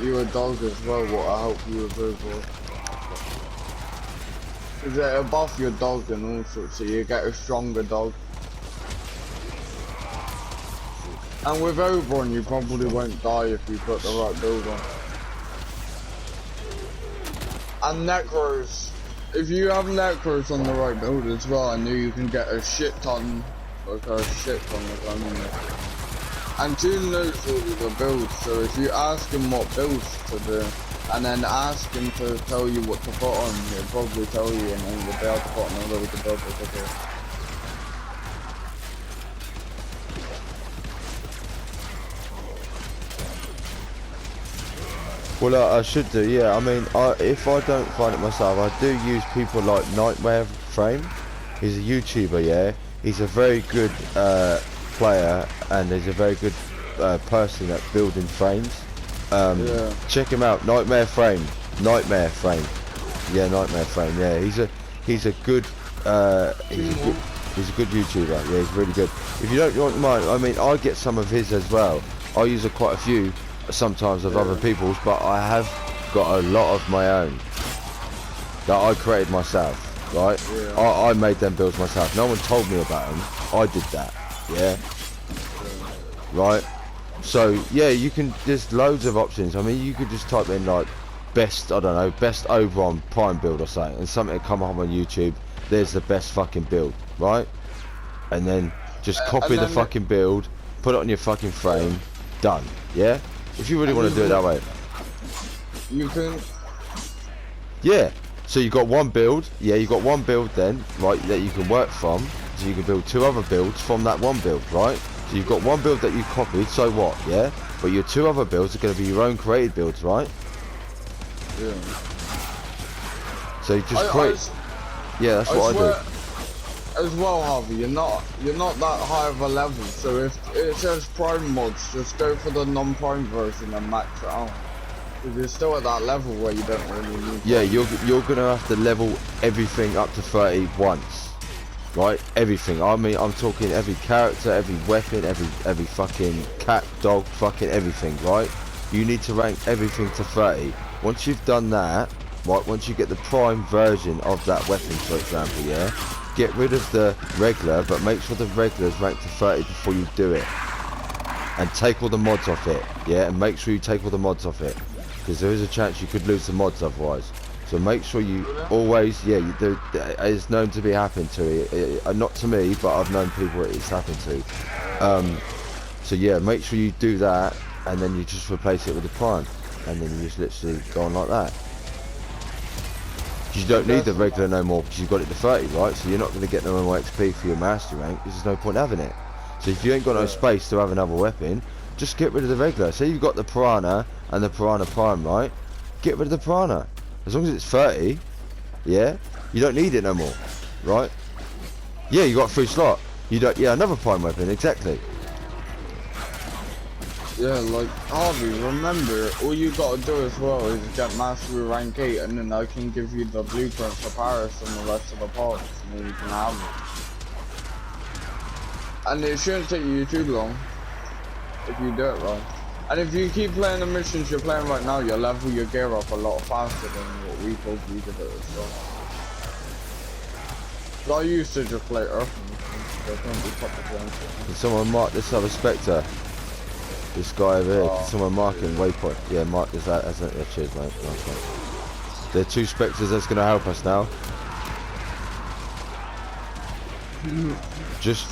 get you a dog as well, what I help you with as well. Because it'll buff your dog and all sorts, so you get a stronger dog. And with Oberon, you probably won't die if you put the right build on. And Necros, if you have Necros on the right build as well, I know you can get a shit ton, like a shit ton of ammo. And June knows all the builds, so if you ask him what builds to do, and then ask him to tell you what to put on, he'll probably tell you, and then you'll be able to put on all of the builds as well. Well, I should do, yeah. I mean, if I don't find it myself, I do use people like Warframe. He's a YouTuber, yeah. He's a very good player, and he's a very good person at building frames. Yeah. Check him out, Nightmare Frame. Yeah, Nightmare Frame. Yeah, he's a good YouTuber. Yeah, he's really good. If you don't mind, I mean, I get some of his as well. I use quite a few sometimes of other people's, but I have got a lot of my own that I created myself, right? Yeah. I made them builds myself. No one told me about them. I did that, yeah. Right? So, yeah, you can, there's loads of options. I mean, you could just type in, like, best, I don't know, best Oberon Prime build or something, and something will come up on YouTube. There's the best fucking build, right? And then just copy the fucking build, put it on your fucking frame, done, yeah? If you really want to do it that way. You can... Yeah, so you got one build, yeah, you got one build then, right, that you can work from, so you can build two other builds from that one build, right? So you've got one build that you copied, so what, yeah? But your two other builds are going to be your own created builds, right? Yeah. So you just create... Yeah, that's what I do. As well, Harvey, you're not that high of a level, so if it says Prime mods, just go for the non-Prime version and max it out. Because you're still at that level where you don't really need... Yeah, you're going to have to level everything up to 30 once. Right, everything. I mean, I'm talking every character, every weapon, every fucking cat, dog, fucking everything, right? You need to rank everything to 30. Once you've done that, right, once you get the prime version of that weapon, for example, yeah, get rid of the regular, but make sure the regular is ranked to 30 before you do it. And take all the mods off it, yeah, and make sure you take all the mods off it. Because there is a chance you could lose the mods otherwise. So make sure you always, yeah, it's known to be happening to not to me, but I've known people it's happened to. So yeah, make sure you do that, and then you just replace it with the prime, and then you just literally go on like that. You don't need the regular no more because you've got it to 30, right? So you're not going to get no more XP for your master rank. There's no point having it. So if you ain't got no space to have another weapon, just get rid of the regular. Say you've got the Piranha and the Piranha Prime, right? Get rid of the Piranha. As long as it's 30, yeah, you don't need it no more, right? Yeah, you got a free slot. You don't, yeah, another prime weapon, exactly. Yeah, like, Harvey, remember, all you gotta do as well is get mastery rank 8, and then I can give you the blueprint for Paris and the rest of the parts, and then you can have it. And it shouldn't take you too long, if you do it right. And if you keep playing the missions you're playing right now, you'll level your gear up a lot faster than what we told you to do as well. So I used to just play Earth missions. Can someone mark this other Spectre? This guy over here, can someone mark him? Waypoint. Yeah, mark this out. Yeah, cheers, mate. Nice one. There are two Spectres that's going to help us now. Just...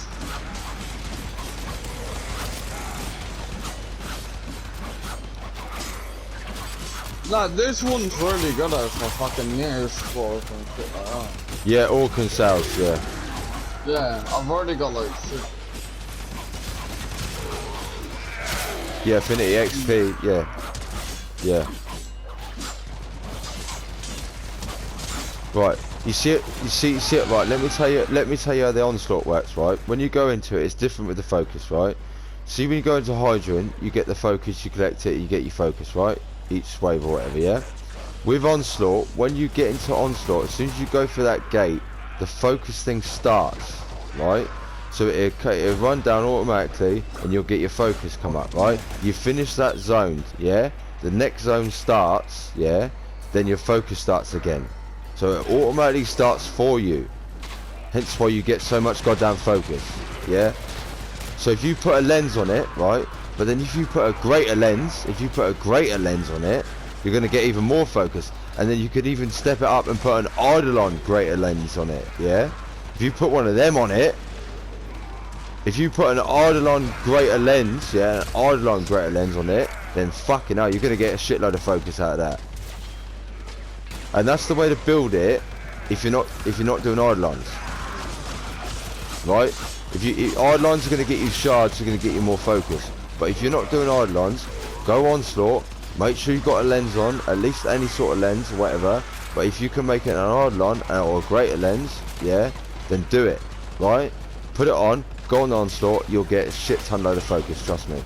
Nah, this one's really good as for fucking near scores and shit like that. Yeah, Orc and South, yeah. Yeah, I've already got like 6. Yeah, Affinity XP, yeah. Yeah. Right, you see it, right, let me tell you how the onslaught works, right? When you go into it, it's different with the focus, right? See, when you go into Hydrant, you get the focus, you collect it, you get your focus, right? Each wave or whatever, yeah? With Onslaught, when you get into Onslaught, as soon as you go through that gate, the focus thing starts, right? So it'll run down automatically, and you'll get your focus come up, right? You finish that zone, yeah? the next zone starts, yeah, then your focus starts again. So it automatically starts for you. Hence why you get so much goddamn focus, yeah? So if you put a lens on it, right, but then if you put a greater lens, on it, you're going to get even more focus. And then you could even step it up and put an Eidolon greater lens on it, yeah? If you put one of them on it, if you put an Eidolon greater lens, yeah, an Eidolon greater lens on it, then fucking hell, you're going to get a shitload of focus out of that. And that's the way to build it if you're not doing Eidolons. Right? Eidolons are going to get you shards, are going to get you more focus. But if you're not doing Eidolons, go Onslaught, make sure you've got a lens on, at least any sort of lens or whatever. But if you can make it an Eidolon or a greater lens, yeah, then do it. Right? Put it on, go on Onslaught, you'll get a shit ton load of focus, trust me.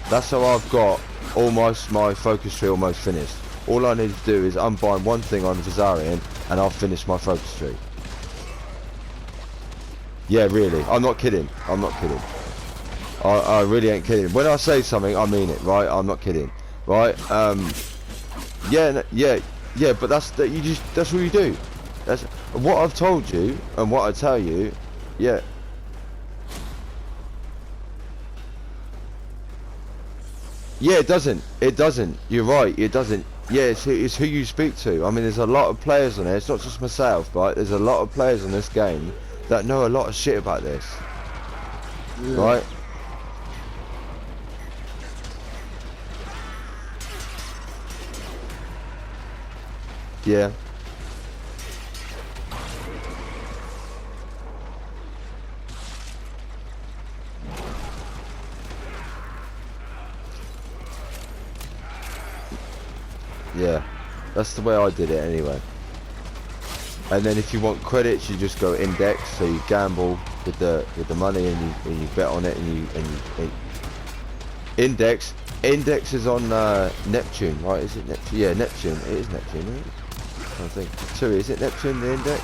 That's how I've got almost my focus tree almost finished. All I need to do is unbind one thing on Vizarian and I'll finish my focus tree. Yeah, really. I'm not kidding. I really ain't kidding. When I say something, I mean it, right? I'm not kidding, right? Yeah. But that's what you do. That's what I've told you and what I tell you. Yeah. Yeah, it doesn't. You're right. It doesn't. Yeah, it's who you speak to. I mean, there's a lot of players on there. It's not just myself, right? There's a lot of players on this game that know a lot of shit about this, yeah. Right? Yeah. Yeah, that's the way I did it anyway. And then if you want credits, you just go index. So you gamble with the money and you bet on it and you index. Index is on Neptune, right? Is it Neptune? Yeah, Neptune. It is Neptune. Isn't it? I think. So is it Neptune? The index.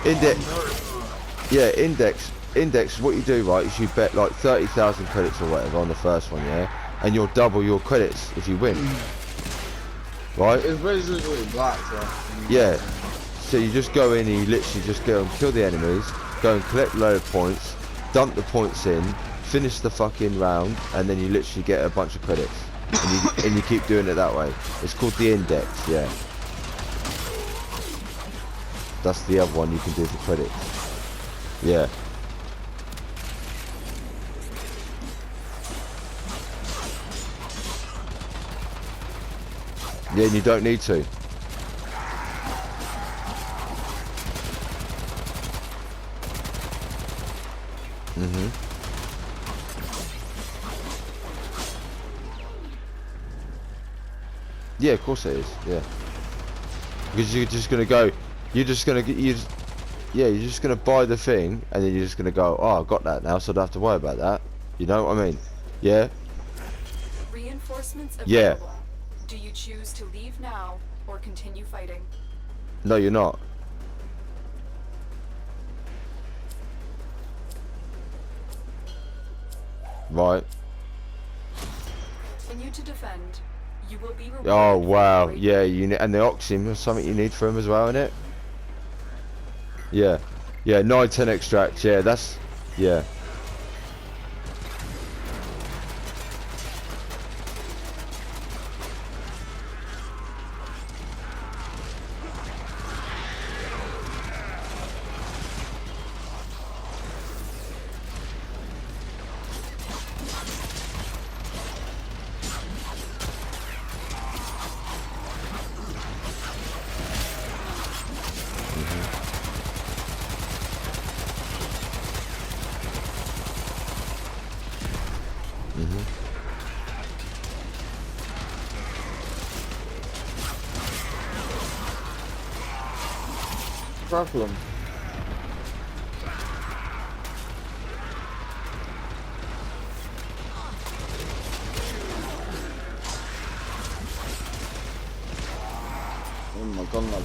Index. Yeah, index. Index. What you do, right, is you bet like 30,000 credits or whatever on the first one, yeah, and you'll double your credits if you win. Right? It's basically blackjack. Yeah. So you just go in and you literally just go and kill the enemies, go and collect a load of points, dump the points in, finish the fucking round, and then you literally get a bunch of credits. And you keep doing it that way. It's called the index, yeah. That's the other one you can do for credits. Yeah. Yeah, and you don't need to. Yeah, of course it is. Yeah, because you're just gonna go. You're just gonna buy the thing, and then you're just gonna go. Oh, I got that now, so I don't have to worry about that. You know what I mean? Yeah. Reinforcements available. Yeah. Do you choose to leave now or continue fighting? No, you're not. Right. Continue to defend. You will be rewarded. Oh wow, yeah, and the Oxym is something you need for him as well, isn't it? Yeah. Yeah, 9-10 extract, yeah, that's yeah. Problem. Oh my god, level.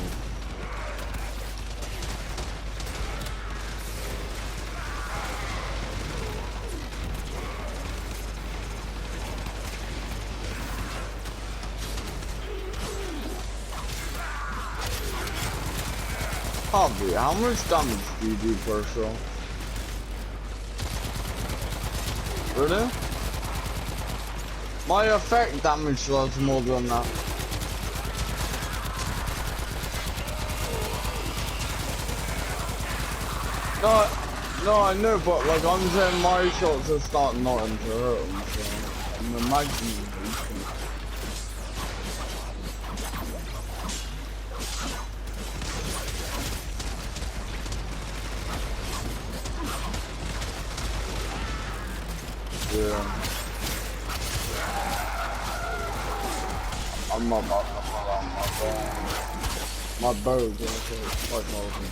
Hobby, how much damage do you do per shot? Really? My effect damage was more than that. No, I know, but like I'm saying, my shots are starting not to hurt them, so I'm imagining. Yeah. I'm not my bow's gonna take quite more of me.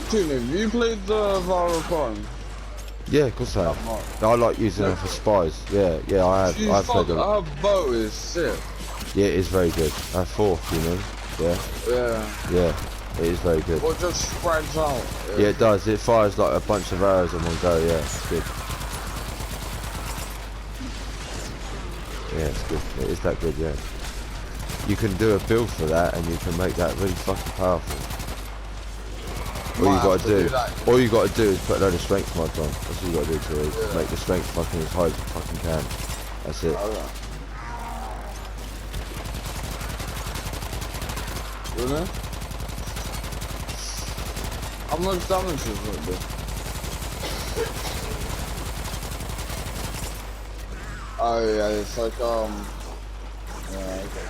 Tune, have you played the Warframe? Yeah, of course I have. I like using them for spies. Yeah, I have. I've played them. Her bow is sick. Yeah, it is very good. Fourth, you know. Yeah. Yeah. Yeah, it is very good. Well, it just spreads out. Yeah, it does. It fires like a bunch of arrows in one go. Yeah, it's good. Yeah, it's good. It is that good. Yeah. You can do a build for that, and you can make that really fucking powerful. All you gotta do is put a load of strength mods on. That's all you gotta do to make the strength fucking as high as you fucking can. That's it. Really? How much damage is it do? Oh yeah, it's like yeah, okay.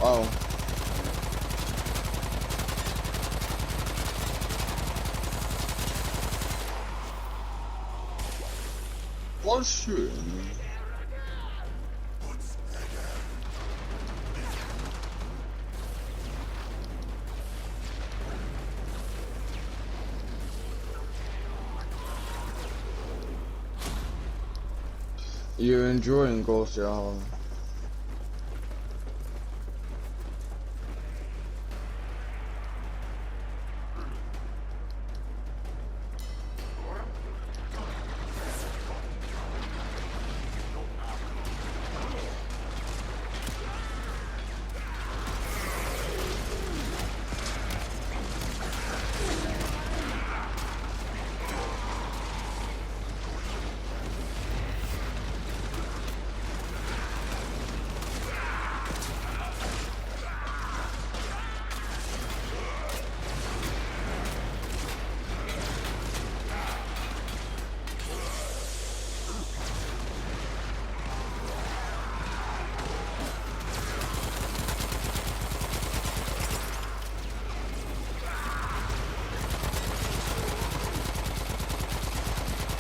Oh. What's shooting me? You enjoying Ghost Yacht?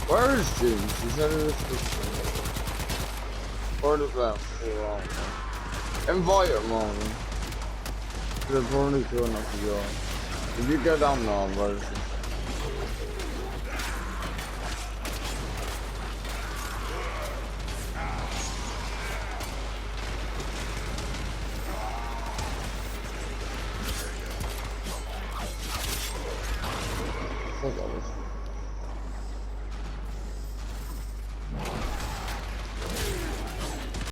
Where is James? He's out of this part of that for invite him on. They're probably cool enough to go. If you go down now, where's